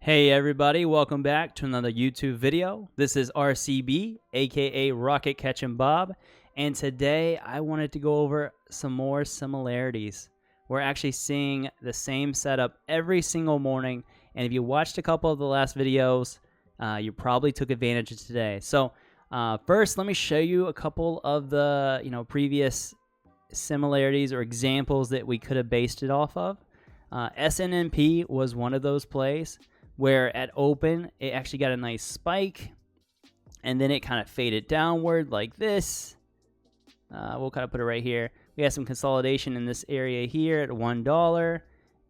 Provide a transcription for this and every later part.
Hey everybody, welcome back to another YouTube video. This is RCB, aka Rocket Catchin' Bob, and today I wanted to go over some more similarities. We're actually seeing the same setup every single morning, and if you watched a couple of the last videos, you probably took advantage of today. So first, let me show you a couple of the previous similarities or examples that we could have based it off of. SNMP was one of those plays where at open, it actually got a nice spike, and then it kind of faded downward like this. We'll kind of put it right here. We had some consolidation in this area here at $1,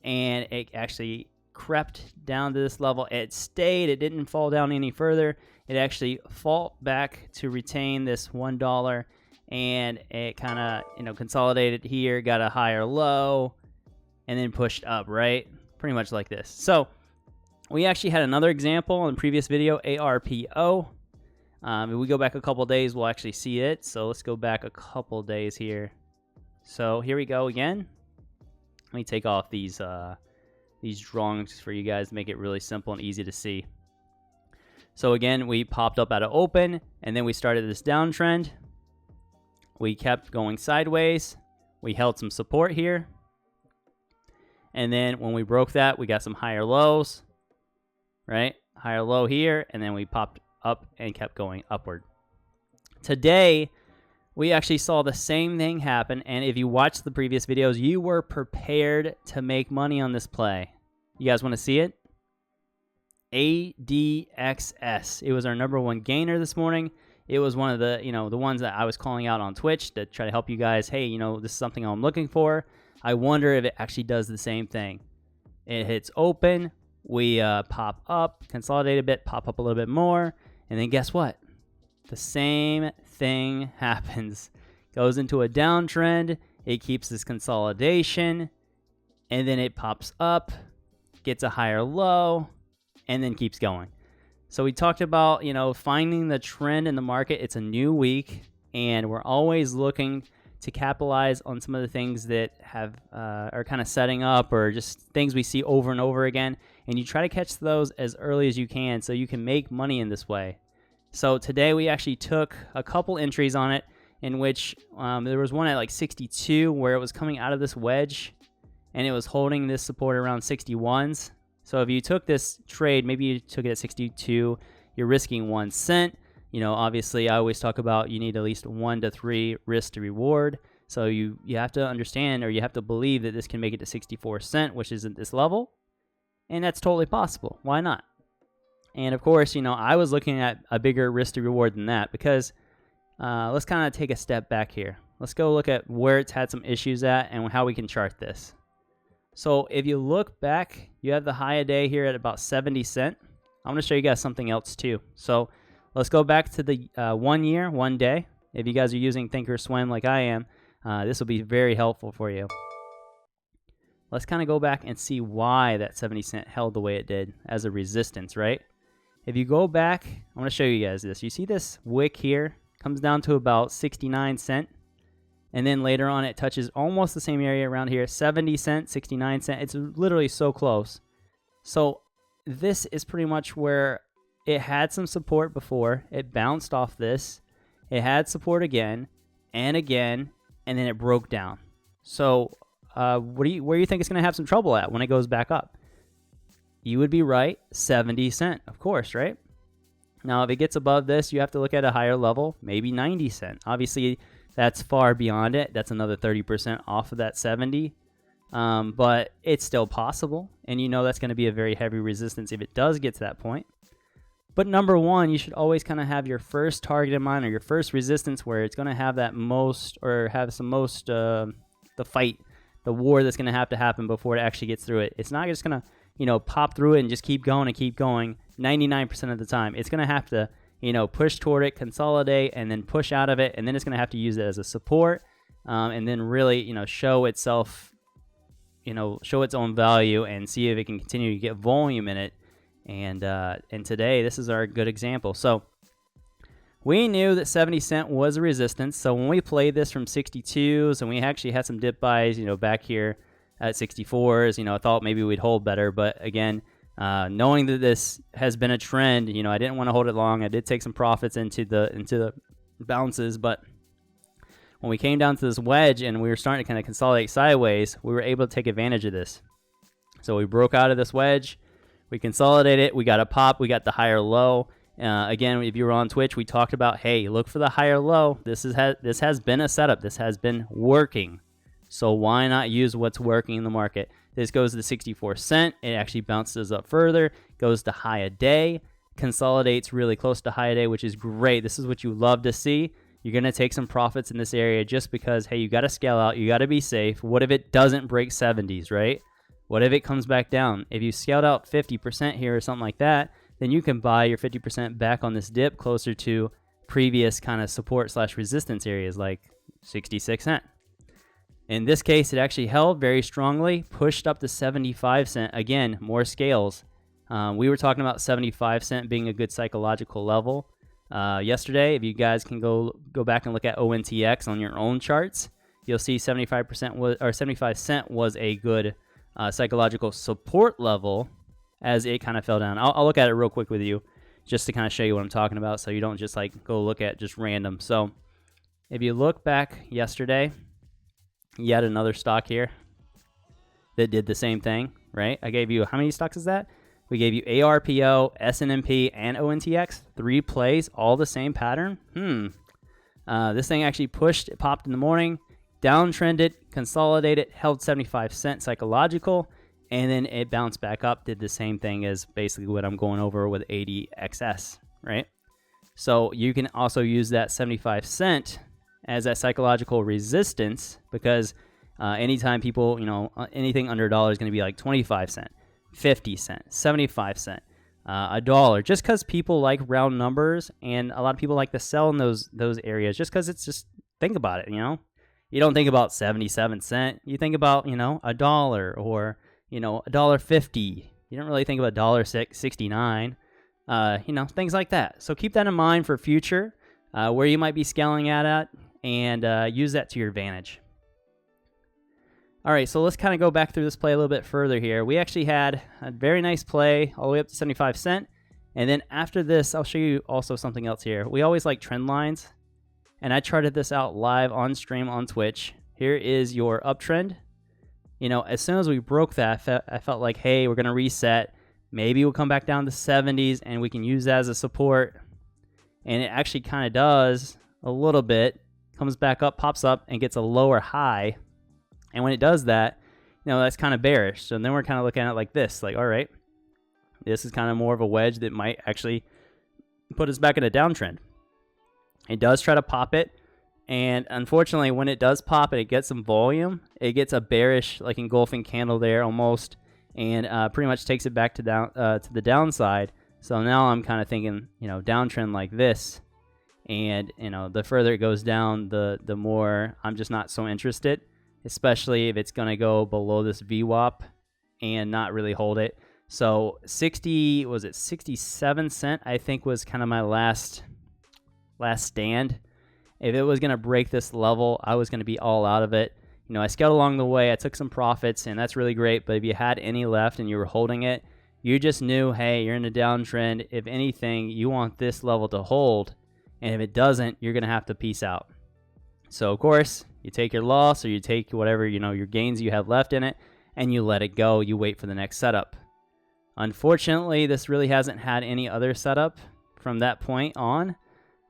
and it actually crept down to this level. It stayed. It didn't fall down any further. It actually fell back to retain this $1, and it kind of consolidated here, got a higher low, and then pushed up, right? Pretty much like this. So we actually had another example in the previous video, ARPO. If we go back a couple days, we'll actually see it. So let's go back a couple days here. So here we go again. Let me take off these drawings for you guys to make it really simple and easy to see. So again, we popped up out of open, and then we started this downtrend. We kept going sideways. We held some support here. And then when we broke that, we got some higher lows. Right? Higher low here, and then we popped up and kept going upward. Today, we actually saw the same thing happen, and if you watched the previous videos, you were prepared to make money on this play. You guys want to see it? ADXS. It was our #1 gainer this morning. It was one of the, the ones that I was calling out on Twitch to try to help you guys. Hey, this is something I'm looking for. I wonder if it actually does the same thing. It hits open. We pop up, consolidate a bit, pop up a little bit more, and then guess what? The same thing happens. Goes into a downtrend, it keeps this consolidation, and then it pops up, gets a higher low, and then keeps going. So we talked about, finding the trend in the market. It's a new week, and we're always looking to capitalize on some of the things that are kind of setting up, or just things we see over and over again, and you try to catch those as early as you can so you can make money in this way. So today we actually took a couple entries on it, in which there was one at like 62 where it was coming out of this wedge, and it was holding this support around 61s. So if you took this trade, maybe you took it at 62, you're risking 1 cent. Obviously, I always talk about you need at least 1 to 3 risk to reward. So you have to understand, or you have to believe that this can make it to 64 cents, which is at this level. And that's totally possible. Why not? And of course, I was looking at a bigger risk to reward than that, because let's kind of take a step back here. Let's go look at where it's had some issues at and how we can chart this. So if you look back, you have the high a day here at about 70 cents. I'm going to show you guys something else too. So let's go back to the 1 year, 1 day. If you guys are using Thinkorswim like I am, this will be very helpful for you. Let's kind of go back and see why that 70 cent held the way it did as a resistance, right? If you go back, I want to show you guys this. You see this wick here comes down to about 69 cents. And then later on, it touches almost the same area around here, 70 cents, 69 cents. It's literally so close. So this is pretty much where it had some support before. It bounced off this. It had support again, and then it broke down. So where do you think it's going to have some trouble at when it goes back up? You would be right, 70 cents, of course, right? Now, if it gets above this, you have to look at a higher level, maybe 90 cents. Obviously, that's far beyond it. That's another 30% off of that 70. But it's still possible, and that's going to be a very heavy resistance if it does get to that point. But #1, you should always kind of have your first target in mind, or your first resistance, where it's going to have that most, or have some most, the fight, the war that's going to happen before it actually gets through it. It's not just going to, pop through it and just keep going 99% of the time. It's going to have to, push toward it, consolidate, and then push out of it, and then it's going to have to use it as a support, and then really, show itself, show its own value and see if it can continue to get volume in it. And today, this is our good example. So we knew that 70 cents was a resistance. So when we played this from 62s, and we actually had some dip buys, back here at 64s, I thought maybe we'd hold better. But again, Knowing that this has been a trend, you know, I didn't want to hold it long. I did take some profits into the bounces, but when we came down to this wedge and we were starting to kind of consolidate sideways, we were able to take advantage of this. So we broke out of this wedge, we consolidated it, we got a pop, we got the higher low. Again, if you were on Twitch, we talked about, hey, look for the higher low. This has been a setup. This has been working. So why not use what's working in the market? This goes to 64 cent. It actually bounces up further, goes to high a day, consolidates really close to high a day, which is great. This is what you love to see. You're going to take some profits in this area just because, hey, you got to scale out. You got to be safe. What if it doesn't break 70s, right? What if it comes back down? If you scaled out 50% here or something like that, then you can buy your 50% back on this dip closer to previous kind of support / resistance areas like 66 cent. In this case, it actually held very strongly, pushed up to 75 cent. Again, more scales. We were talking about 75 cent being a good psychological level yesterday. If you guys can go back and look at ONTX on your own charts, you'll see 75 cent was a good psychological support level as it kind of fell down. I'll look at it real quick with you just to kind of show you what I'm talking about so you don't just like go look at just random. So if you look back yesterday, yet another stock here that did the same thing, right? I gave you, how many stocks is that? We gave you ARPO, SNMP, and ONTX, 3 plays, all the same pattern. This thing actually pushed, it popped in the morning, downtrended, consolidated, held 75 cent psychological, and then it bounced back up, did the same thing as basically what I'm going over with ADXS, right? So you can also use that 75 cent as that psychological resistance because anytime people, you know, anything under $1 is going to be like 25 cent, 50 cent, 75 cent, $1. Just because people like round numbers and a lot of people like to sell in those areas just because it's just, think about it, you know? You don't think about 77 cent. You think about, you know, $1 or, you know, $1.50. You don't really think about $1.69. You know, things like that. So keep that in mind for future, where you might be scaling at, and use that to your advantage. All right, so let's kind of go back through this play a little bit further here. We actually had a very nice play all the way up to 75 cent. And then after this, I'll show you also something else here. We always like trend lines. And I charted this out live on stream on Twitch. Here is your uptrend. You know, as soon as we broke that, I felt like, hey, we're going to reset. Maybe we'll come back down to 70s and we can use that as a support. And it actually kind of does a little bit. Comes back up, pops up, and gets a lower high. And when it does that, you know, that's kind of bearish. So then we're kind of looking at it like this. Like, all right, this is kind of more of a wedge that might actually put us back in a downtrend. It does try to pop it. And unfortunately, when it does pop it, it gets some volume. It gets a bearish, like engulfing candle there almost, and pretty much takes it back to the downside. So now I'm kind of thinking, you know, downtrend like this, and you know, the further it goes down, the more I'm just not so interested, especially if it's going to go below this VWAP and not really hold it. So 67 cent, I think, was kind of my last stand. If it was going to break this level, I was going to be all out of it. You know, I scaled along the way. I took some profits, and that's really great. But if you had any left and you were holding it, you just knew, hey, you're in a downtrend. If anything, you want this level to hold. And if it doesn't, you're going to have to peace out. So, of course, you take your loss or you take whatever, you know, your gains you have left in it, and you let it go. You wait for the next setup. Unfortunately, this really hasn't had any other setup from that point on.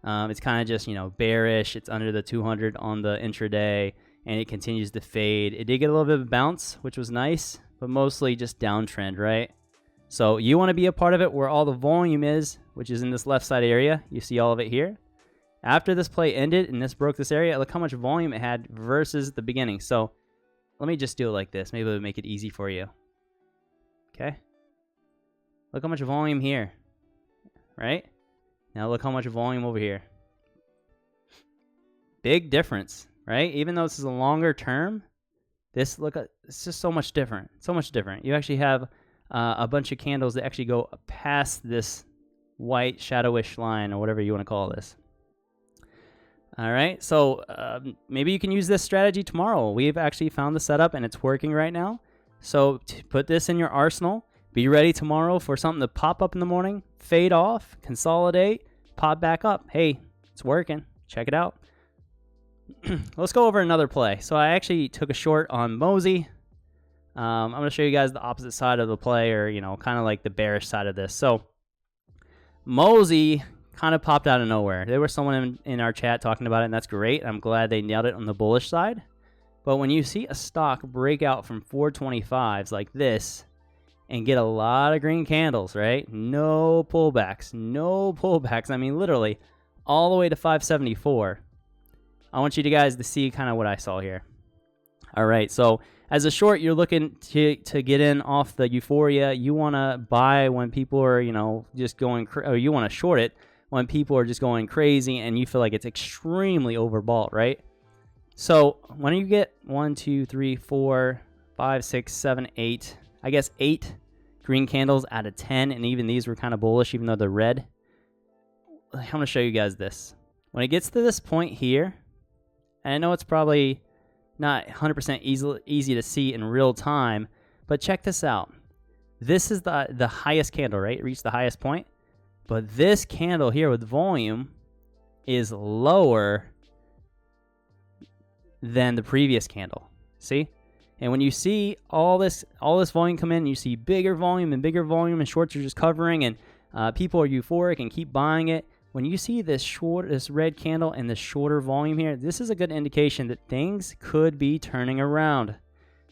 It's kind of just, you know, bearish. It's under the 200 on the intraday, and it continues to fade. It did get a little bit of a bounce, which was nice, but mostly just downtrend, right? So you want to be a part of it where all the volume is, which is in this left side area. You see all of it here. After this play ended and this broke this area, look how much volume it had versus the beginning. So let me just do it like this. Maybe it'll make it easy for you. Okay. Look how much volume here, right? Now look how much volume over here. Big difference, right? Even though this is a longer term, it's just so much different. So much different. You actually have a bunch of candles that actually go past this white shadowish line or whatever you want to call this. All right, so maybe you can use this strategy tomorrow. We've actually found the setup and it's working right now. So put this in your arsenal. Be ready tomorrow for something to pop up in the morning, fade off, consolidate, pop back up. Hey, it's working. Check it out. Let's go over another play. So I actually took a short on MOZY. I'm going to show you guys the opposite side of the play, or, you know, kind of like the bearish side of this. So MOZY kind of popped out of nowhere. There was someone in our chat talking about it, and that's great. I'm glad they nailed it on the bullish side. But when you see a stock break out from 425s like this and get a lot of green candles, right? No pullbacks. No pullbacks. I mean, literally all the way to 574. I want you guys to see kind of what I saw here. All right, so as a short, you're looking to get in off the euphoria. You want to buy when people are, you know, just going, or you want to short it when people are just going crazy and you feel like it's extremely overbought, right? So when you get 1, 2, 3, 4, 5, 6, 7, 8, I guess 8 green candles out of 10, and even these were kind of bullish, even though they're red. I'm going to show you guys this. When it gets to this point here, and I know it's probably not 100% easy to see in real time, but check this out. This is the highest candle, right? It reached the highest point. But this candle here with volume is lower than the previous candle. See? And when you see all this volume come in, you see bigger volume and shorts are just covering, and people are euphoric and keep buying it. When you see this red candle and this shorter volume here, this is a good indication that things could be turning around.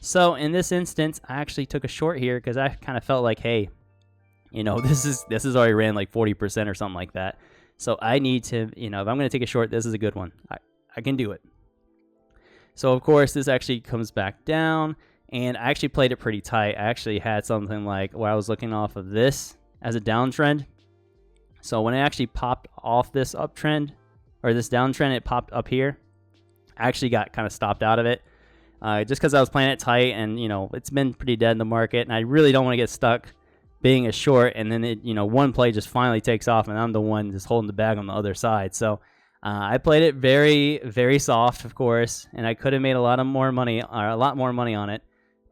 So in this instance, I actually took a short here because I kind of felt like, hey, you know, this is already ran like 40% or something like that. So I need to, you know, if I'm going to take a short, this is a good one. I can do it. So of course, this actually comes back down, and I actually played it pretty tight. I actually had something like where I was looking off of this as a downtrend. So when it actually popped off this uptrend, or this downtrend, it popped up here. I actually got kind of stopped out of it just because I was playing it tight, and, you know, it's been pretty dead in the market, and I really don't want to get stuck being a short, and then it, you know, one play just finally takes off, and I'm the one just holding the bag on the other side. So I played it very, very soft, of course, and I could have made a lot more money on it,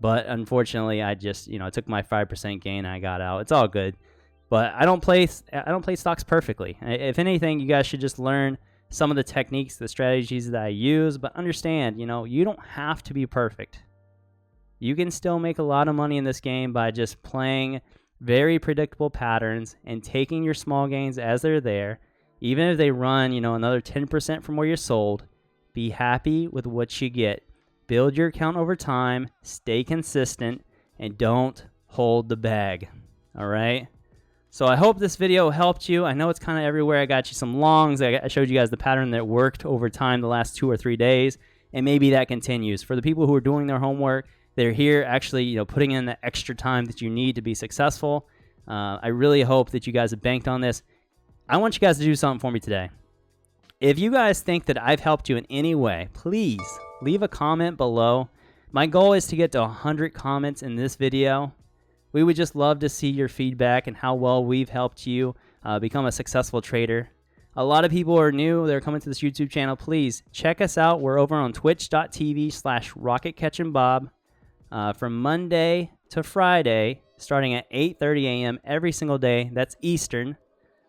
but unfortunately, I just, you know, I took my 5% gain and I got out. It's all good. But I don't play stocks perfectly. If anything, you guys should just learn some of the techniques, the strategies that I use, but understand, you know, you don't have to be perfect. You can still make a lot of money in this game by just playing very predictable patterns and taking your small gains as they're there. Even if they run, you know, another 10% from where you're sold, be happy with what you get. Build your account over time, stay consistent, and don't hold the bag. All right? So I hope this video helped you. I know it's kind of everywhere. I got you some longs. I showed you guys the pattern that worked over time the last 2 or 3 days, and maybe that continues. For the people who are doing their homework, they're here actually, you know, putting in the extra time that you need to be successful. I really hope that you guys have banked on this. I want you guys to do something for me today. If you guys think that I've helped you in any way, please leave a comment below. My goal is to get to 100 comments in this video. We would just love to see your feedback and how well we've helped you become a successful trader. A lot of people are new. They're coming to this YouTube channel. Please check us out. We're over on twitch.tv/RocketCatchandBob from Monday to Friday, starting at 8:30 a.m. every single day. That's Eastern.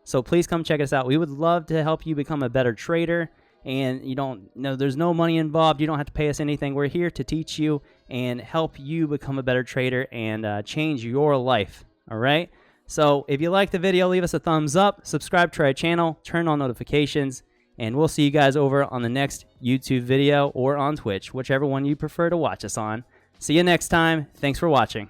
So please come check us out. We would love to help you become a better trader. And you don't know, there's no money involved. You don't have to pay us anything. We're here to teach you and help you become a better trader and change your life. All right. So if you like the video, leave us a thumbs up, subscribe to our channel, turn on notifications, and we'll see you guys over on the next YouTube video or on Twitch, whichever one you prefer to watch us on. See you next time. Thanks for watching.